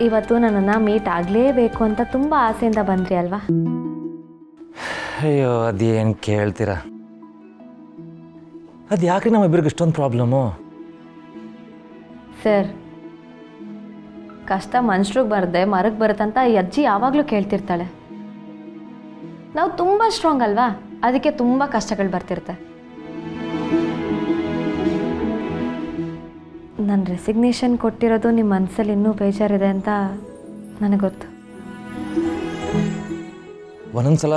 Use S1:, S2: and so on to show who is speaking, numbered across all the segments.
S1: ಇವತ್ತು ನನ್ನನ್ನು ಮೀಟ್ ಆಗಲೇಬೇಕು ಅಂತ ತುಂಬ ಆಸೆಯಿಂದ ಬಂದ್ರಿ ಅಲ್ವಾ?
S2: ಅಯ್ಯೋ ಅದೇನು ಕೇಳ್ತೀರಾ, ಅದು ಯಾಕೆ ನಮ್ಮಿಬ್ಬರಿಗೆ ಇಷ್ಟೊಂದು ಪ್ರಾಬ್ಲಮ್ಮು?
S1: ಸರ್, ಕಷ್ಟ ಮನುಷ್ಯರಿಗೆ ಬರದೆ ಮರಕ್ಕೆ ಬರುತ್ತಂತ ಈ ಅಜ್ಜಿ ಯಾವಾಗಲೂ ಕೇಳ್ತಿರ್ತಾಳೆ. ನಾವು ತುಂಬ ಸ್ಟ್ರಾಂಗ್ ಅಲ್ವಾ, ಅದಕ್ಕೆ ತುಂಬ ಕಷ್ಟಗಳು ಬರ್ತಿರುತ್ತೆ. ನನ್ನ ರೆಸಿಗ್ನೇಷನ್ ಕೊಟ್ಟಿರೋದು ನಿಮ್ಮ ಮನಸ್ಸಲ್ಲಿ ಇನ್ನೂ ಬೇಜಾರಿದೆ ಅಂತ ನನಗೆ ಗೊತ್ತು.
S2: ಒಂದೊಂದ್ಸಲ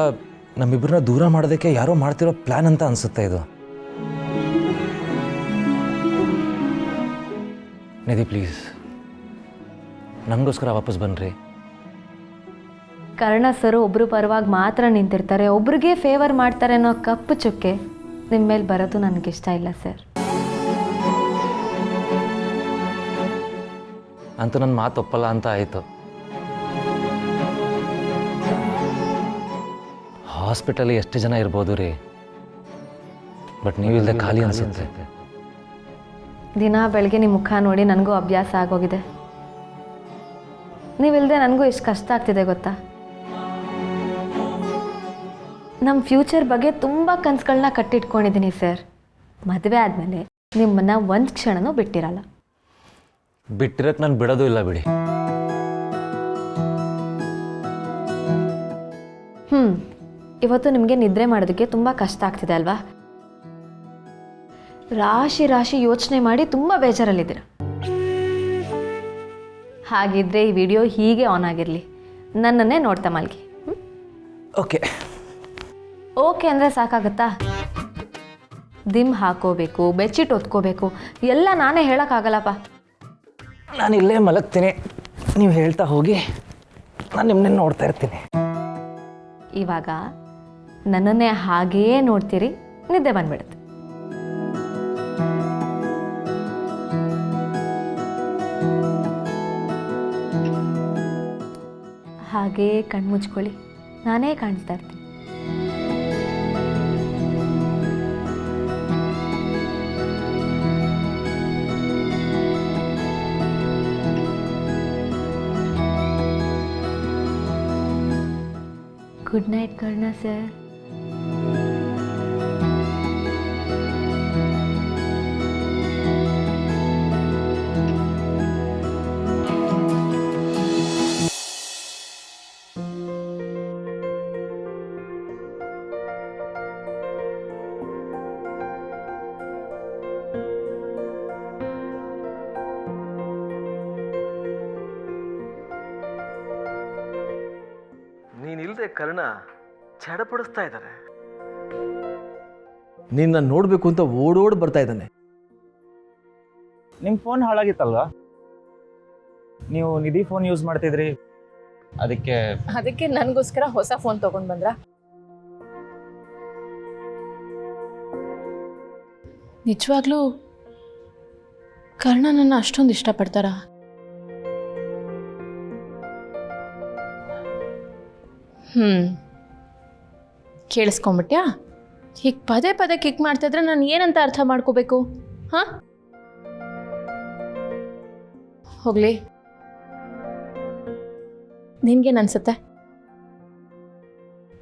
S2: ನಮ್ಮಿಬ್ಬರನ್ನ ದೂರ ಮಾಡೋದಕ್ಕೆ ಯಾರೋ ಮಾಡ್ತಿರೋ ಪ್ಲ್ಯಾನ್ ಅಂತ ಅನಿಸುತ್ತೆ ಇದು. ನಿಧಿ ಪ್ಲೀಸ್ ನಮಗೋಸ್ಕರ ವಾಪಸ್ ಬನ್ನಿರಿ.
S1: ಕರ್ಣ ಸರು ಒಬ್ಬರು ಪರವಾಗಿ ಮಾತ್ರ ನಿಂತಿರ್ತಾರೆ, ಒಬ್ರಿಗೆ ಫೇವರ್ ಮಾಡ್ತಾರೆ ಅನ್ನೋ ಕಪ್ಪು ಚುಕ್ಕೆ ನಿಮ್ಮ ಮೇಲೆ ಬರೋದು ನನಗಿಷ್ಟ ಇಲ್ಲ ಸರ್.
S2: ಅಂತೂ ನನ್ನ ಮಾತು ಒಪ್ಪಲ್ಲ ಅಂತ ಆಯಿತು. ಹಾಸ್ಪಿಟಲ್ ಎಷ್ಟು ಜನ ಇರ್ಬೋದು ರೀ, ಬಟ್ ನೀವಿಲ್ಲದೆ ಖಾಲಿ ಅನಿಸುತ್ತೆ.
S1: ದಿನ ಬೆಳಗ್ಗೆ ನಿಮ್ಮ ಮುಖ ನೋಡಿ ನನಗೂ ಅಭ್ಯಾಸ ಆಗೋಗಿದೆ. ನೀವಿಲ್ಲದೆ ನನಗೂ ಎಷ್ಟು ಕಷ್ಟ ಆಗ್ತಿದೆ ಗೊತ್ತಾ? ನಮ್ಮ ಫ್ಯೂಚರ್ ಬಗ್ಗೆ ತುಂಬ ಕನಸುಗಳನ್ನ ಕಟ್ಟಿಟ್ಕೊಂಡಿದ್ದೀನಿ ಸರ್. ಮದುವೆ ಆದಮೇಲೆ ನಿಮ್ಮನ್ನು ಒಂದು ಕ್ಷಣನೂ ಬಿಟ್ಟಿರಲ್ಲ.
S2: ಬಿಟ್ಟಿರಕ್ಕೆ ನಾನು ಬಿಡೋದು ಇಲ್ಲ ಬಿಡಿ.
S1: ಇವತ್ತು ನಿಮಗೆ ನಿದ್ರೆ ಮಾಡೋದಕ್ಕೆ ತುಂಬ ಕಷ್ಟ ಆಗ್ತಿದೆ ಅಲ್ವಾ? ರಾಶಿ ರಾಶಿ ಯೋಚನೆ ಮಾಡಿ ತುಂಬ ಬೇಜಾರಲ್ಲಿದ್ದೀರ. ಹಾಗಿದ್ರೆ ಈ ವಿಡಿಯೋ ಹೀಗೆ ಆನ್ ಆಗಿರಲಿ, ನನ್ನನ್ನೇ ನೋಡ್ತಾ ಮಲ್ಗಿ.
S2: ಓಕೆ
S1: ಓಕೆ ಅಂದರೆ ಸಾಕಾಗುತ್ತಾ? ದಿಮ್ ಹಾಕೋಬೇಕು, ಬೆಡ್ಶೀಟ್ ಹೊತ್ಕೋಬೇಕು, ಎಲ್ಲ ನಾನೇ ಹೇಳೋಕ್ಕಾಗಲ್ಲಪ್ಪ.
S2: ನಾನು ಇಲ್ಲೇ ಮಲಗ್ತೀನಿ, ನೀವು ಹೇಳ್ತಾ ಹೋಗಿ, ನಾನು ನಿಮ್ಮನ್ನೇ ನೋಡ್ತಾ ಇರ್ತೀನಿ.
S1: ಇವಾಗ ನನ್ನನ್ನೇ ಹಾಗೇ ನೋಡ್ತೀರಿ, ನಿದ್ದೆ ಬಂದ್ಬಿಡುತ್ತೆ. ಹಾಗೇ ಕಣ್ಮುಚ್ಕೊಳ್ಳಿ, ನಾನೇ ಕಾಣಿಸ್ತಾ ಇರ್ತೀನಿ. Good night Karna sir.
S3: ನೀನಿಲ್ಲದೆ ಕರ್ಣ ಚಡಪಡಿಸ್ತಾ ಇದ್ದಾರೆ. ನಿನ್ನ ನೋಡಬೇಕು ಅಂತ ಓಡೋಡ್ ಬರ್ತಾ ಇದ್ದಾನೆ.
S2: ನಿಮ್ಮ ಫೋನ್ ಹಾಳಾಗಿತ್ತಲ್ವಾ? ನೀವು ನಿಧಿ ಫೋನ್ ಯೂಸ್ ಮಾಡ್ತಿದ್ರಿ, ಅದಕ್ಕೆ
S4: ನನಗೋಸ್ಕರ ಹೊಸ ಫೋನ್ ತಗೊಂಡು ಬಂದ್ರ? ನಿಜವಾಗ್ಲೂ ಕರ್ಣ ನನ್ನ ಅಷ್ಟೊಂದು ಇಷ್ಟಪಡ್ತಾರ? ಕೇಳಿಸ್ಕೊಂಬಿಟ್ಯಾ? ಹೀಗೆ ಪದೇ ಪದೇ ಕಿಕ್ ಮಾಡ್ತಿದ್ರೆ ನಾನು ಏನಂತ ಅರ್ಥ ಮಾಡ್ಕೋಬೇಕು? ಹಾಂ, ಹೋಗ್ಲಿ. ನಿನ್ಗೇನು ಅನ್ಸುತ್ತೆ?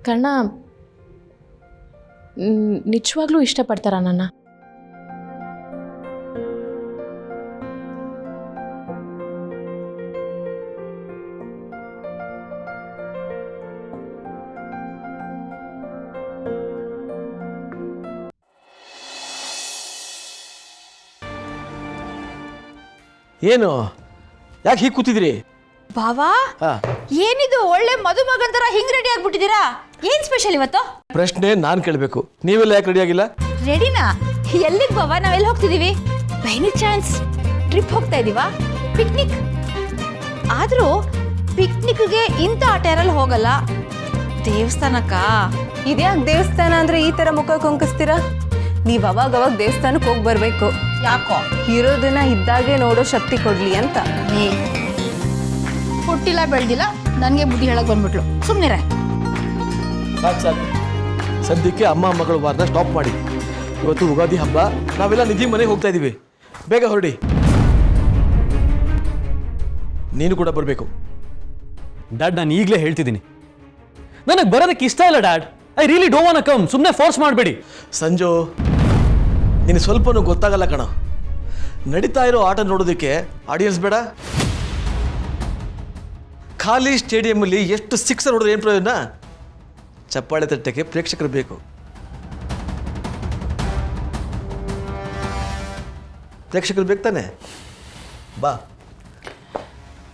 S4: ಕರ್ಣ ನಿಜವಾಗ್ಲೂ ಇಷ್ಟಪಡ್ತಾರ ನನ್ನ?
S3: ಏನು, ಯಾಕೆ ಹೀಗೆ ಕೂತಿದ್ರಿ?
S5: ಬಾವಾ, ಏನಿದು ಒಳ್ಳೆ ಮದುಮಗನ ಥರ ಹಿಂಗ್ ರೆಡಿ ಆಗ್ಬಿಟ್ಟಿದ್ದೀರಾ? ಏನ್ ಸ್ಪೆಷಲ್ ಇವತ್ತು?
S3: ಪ್ರಶ್ನೆ ನಾನು ಕೇಳಬೇಕು, ನೀವೆಲ್ಲ ಯಾಕೆ ರೆಡಿ ಆಗಿಲ್ಲ?
S5: ರೆಡಿನಾ? ಎಲ್ಲಿಗೆ ಬಾವಾ? ನಾವೆಲ್ಲಿ ಹೋಗ್ತಿದೀವಿ? ಬೈ ಎನಿ ಚಾನ್ಸ್ ಟ್ರಿಪ್ ಹೋಗ್ತಾ ಇದೀವಾ? ಪಿಕ್ನಿಕ್? ಆದ್ರೂ ಪಿಕ್ನಿಕ್ಗೆ ಇಂಥ ಆಟೆರಲ್ಲಿ ಹೋಗಲ್ಲ, ದೇವಸ್ಥಾನಕ್ಕ.
S6: ಇದ್ಯಾಕೆ ದೇವಸ್ಥಾನ ಅಂದ್ರೆ ಈ ತರ ಮುಖ ಕೊಂಕಿಸ್ತೀರಾ? ನೀವ್ ಅವಾಗ ದೇವಸ್ಥಾನಕ್ಕೆ ಹೋಗಿ ಬರ್ಬೇಕು.
S5: ಯಾಕೋ?
S6: ಇರೋದನ್ನ ಇದ್ದಾಗೆ ನೋಡೋ ಶಕ್ತಿ ಕೊಡ್ಲಿ ಅಂತ.
S5: ಹುಟ್ಟಿಲ್ಲ ಬೆಳ್ದಿಲ್ಲ, ನನಗೆ ಬುದ್ಧಿ ಹೇಳಕ್ ಬಂದ್ಬಿಟ್ಲು. ಸುಮ್ಮನಿರೆ.
S3: ಸಾಕು, ಸದ್ಯಕ್ಕೆ ಅಮ್ಮ ಮಗಳು ವಾರನ ಸ್ಟಾಪ್ ಮಾಡಿ. ಇವತ್ತು ಯುಗಾದಿ ಹಬ್ಬ, ನಾವೆಲ್ಲ ನಿಧಿ ಮನೆಗೆ ಹೋಗ್ತಾ ಇದೀವಿ. ಬೇಗ ಹೊರಡಿ. ನೀನು ಕೂಡ ಬರಬೇಕು.
S2: ಡ್ಯಾಡ್ ನಾನು ಈಗಲೇ ಹೇಳ್ತಿದ್ದೀನಿ, ನನಗೆ ಬರೋದಕ್ಕೆ ಇಷ್ಟ ಇಲ್ಲ dad. I really don't want to come. ಸುಮ್ಮನೆ ಫೋರ್ಸ್ ಮಾಡಬೇಡಿ.
S3: ಸಂಜು, ನಿನಗೆ ಸ್ವಲ್ಪನೂ ಗೊತ್ತಾಗಲ್ಲ ಕಣ. ನಡೀತಾ ಇರೋ ಆಟ ನೋಡೋದಕ್ಕೆ ಆಡಿಯನ್ಸ್ ಬೇಡ. ಖಾಲಿ ಸ್ಟೇಡಿಯಮಲ್ಲಿ ಎಷ್ಟು ಸಿಕ್ಸರ್ ಹೊಡೆದ್ರೆ ಏನು ಪ್ರಯೋಜನ? ಚಪ್ಪಾಳೆ ತಟ್ಟಕ್ಕೆ ಪ್ರೇಕ್ಷಕರು ಬೇಕು. ಪ್ರೇಕ್ಷಕರು ಬೇಕು ತಾನೆ? ಬಾ.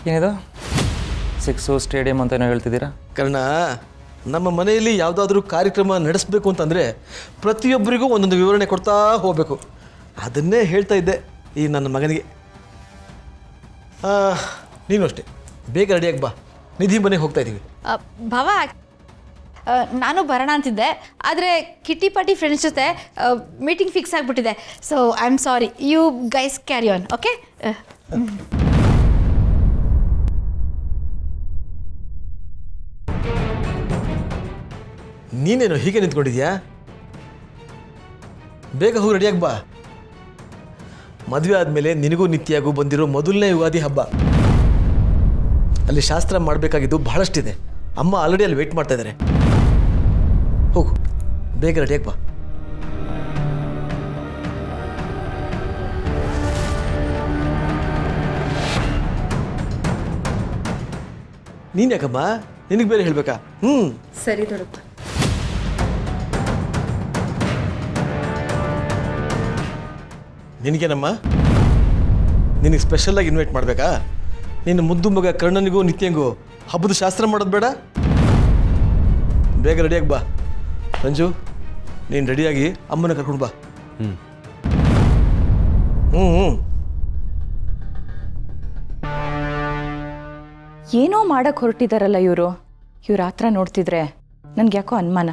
S2: ಏನಿದು ಸಿಕ್ಸು ಸ್ಟೇಡಿಯಂ ಅಂತ ಏನೋ ಹೇಳ್ತಿದ್ದೀರಾ?
S3: ಕಾರಣ ನಮ್ಮ ಮನೆಯಲ್ಲಿ ಯಾವುದಾದ್ರೂ ಕಾರ್ಯಕ್ರಮ ನಡೆಸಬೇಕು ಅಂತಂದರೆ ಪ್ರತಿಯೊಬ್ಬರಿಗೂ ಒಂದೊಂದು ವಿವರಣೆ ಕೊಡ್ತಾ ಹೋಗಬೇಕು. ಅದನ್ನೇ ಹೇಳ್ತಾ ಇದ್ದೆ ಈ ನನ್ನ ಮಗನಿಗೆ. ನೀನು ಅಷ್ಟೇ ಬೇಗ ರೆಡಿಯಾಗಿ ಬಾ. ನಿಧಿ ಮನೆಗೆ ಹೋಗ್ತಾ ಇದ್ದೀವಿ.
S5: ಭವ, ನಾನು ಬರೋಣ ಅಂತಿದ್ದೆ, ಆದರೆ ಕಿಟ್ಟಿ ಪಾಟಿ ಫ್ರೆಂಡ್ಸ್ ಜೊತೆ ಮೀಟಿಂಗ್ ಫಿಕ್ಸ್ ಆಗಿಬಿಟ್ಟಿದೆ. So I am sorry, you guys carry on. Okay?
S3: ನೀನೇನು ಹೀಗೆ ನಿಂತ್ಕೊಂಡಿದ್ಯಾ? ಬೇಗ ಹೋಗಿ ರೆಡಿಯಾಗಿ ಬಾ. ಮದುವೆ ಆದಮೇಲೆ ನಿನಗೂ ನಿತ್ಯಾಗೂ ಬಂದಿರೋ ಮೊದಲನೇ ಯುಗಾದಿ ಹಬ್ಬ. ಅಲ್ಲಿ ಶಾಸ್ತ್ರ ಮಾಡಬೇಕಾಗಿದ್ದು ಬಹಳಷ್ಟಿದೆ. ಅಮ್ಮ ಆಲ್ರೆಡಿ ಅಲ್ಲಿ ವೆಯ್ಟ್ ಮಾಡ್ತಾ ಇದ್ದಾರೆ. ಹೋಗು, ಬೇಗ ರೆಡಿಯಾಗಿ ಬಾ. ನೀನು ಯಾಕಮ್ಮ? ನಿನಗೆ ಬೇರೆ ಹೇಳಬೇಕಾ?
S6: ಸರಿ ದೊಡ್ಡಪ್ಪ.
S3: ನಿನಗೇನಮ್ಮ? ನಿನಗೆ ಸ್ಪೆಷಲಾಗಿ ಇನ್ವೈಟ್ ಮಾಡಬೇಕಾ? ನಿನ್ನ ಮುದ್ದು ಮಗ ಕರ್ಣನಿಗೂ ನಿತ್ಯಂಗೂ ಹಬ್ಬದ ಶಾಸ್ತ್ರ ಮಾಡೋದು ಬೇಡ? ಬೇಗ ರೆಡಿಯಾಗಿ ಬಾ. ಸಂಜು, ನೀನು ರೆಡಿಯಾಗಿ ಅಮ್ಮನ ಕರ್ಕೊಂಡು ಬಾ.
S7: ಏನೋ ಮಾಡಕ್ಕೆ ಹೊರಟಿದಾರಲ್ಲ ಇವರು. ಇವ್ರ ಹತ್ರ ನೋಡ್ತಿದ್ರೆ ನನ್ಗೆ ಯಾಕೋ ಅನುಮಾನ.